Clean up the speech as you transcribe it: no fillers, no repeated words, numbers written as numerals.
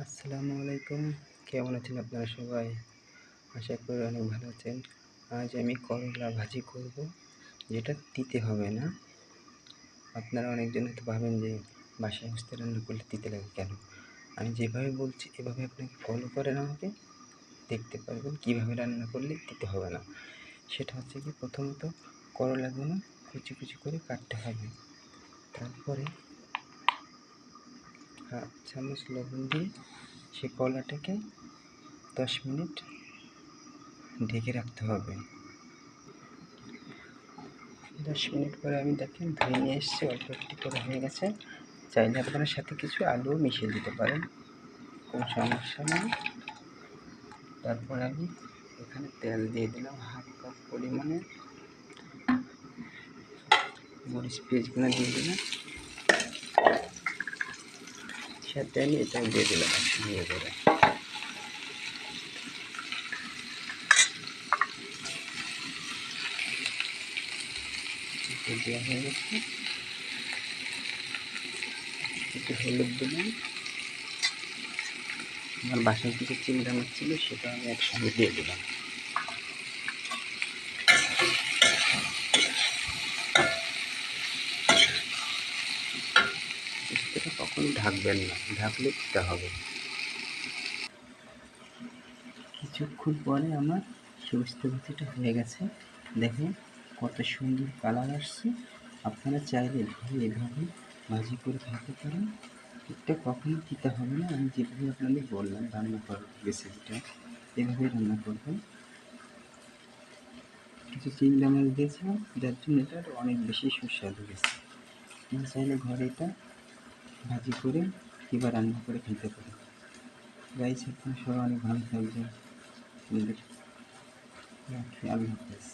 আসসালামু আলাইকুম। কেমন আছেন আপনারা সবাই? আশা করি অনেক ভালো আছেন। আজ আমি করলা ভাজি করব, যেটা তিতে হবে না। আপনারা অনেকজন হয়তো ভাবেন যে বাসায় হস্তে রান্না করলে তিতে লাগে কেন? আমি যেভাবে বলছি এভাবে আপনাকে ফলো করেন আমাকে, দেখতে পারবেন কীভাবে রান্না করলে তিতে হবে না। সেটা হচ্ছে কি, প্রথমত করলাগুলো কুচি কুচি করে কাটতে হবে। তারপরে হাফ চামচ লবণ দিয়ে সেই কলাটাকে 10 মিনিট ঢেকে রাখতে হবে। 10 মিনিট পরে আমি দেখেন ধুয়ে নিয়ে এসেছি, অল্প একটু করে হয়ে গেছে। চাইলে আপনার সাথে কিছু আলুও মিশিয়ে দিতে পারেন, কোনো সমস্যা নেই। তারপর আমি এখানে তেল দিয়ে দিলাম হাফ কাপ পরিমাণে, মরিচ পেঁয়াজগুলো দিয়ে দিলাম, সাথে আমি এটাও দিয়ে দিলাম একসঙ্গে করে। দেওয়া হয়ে গেছে, একটু হলুদ দিলাম, আমার বাসায় কিছু চিংড়ি মাছ ছিল সেটা আমি একসঙ্গে দিয়ে দিলাম। এটা কখনো ঢাকবেন না, ঢাকলে দিতে হবে। কিছুক্ষণ পরে আমার সরিষা ভাজিটা হয়ে গেছে। দেখুন কত সুন্দর কালার আসছে। আপনারা চাইলে এভাবে ভাজি করে খেতে পারেন, এটা কখনো দিতে হবে না। আমি যেভাবে আপনাদের বললাম রান্না করার রেসিপিটা, এভাবেই রান্না করবেন। কিছু চিংড়ি মাছ দিয়েছিলাম, যার জন্য এটা অনেক বেশি সুস্বাদু হয়েছে। আপনি চাইলে ঘরে এটা ভাজি করে কিংবা রান্না করে খেতে পারেন। গাইস, আপনারা সবাই অনেক ভালো থাকবেন। রাখি, আল্লাহ হাফেজ।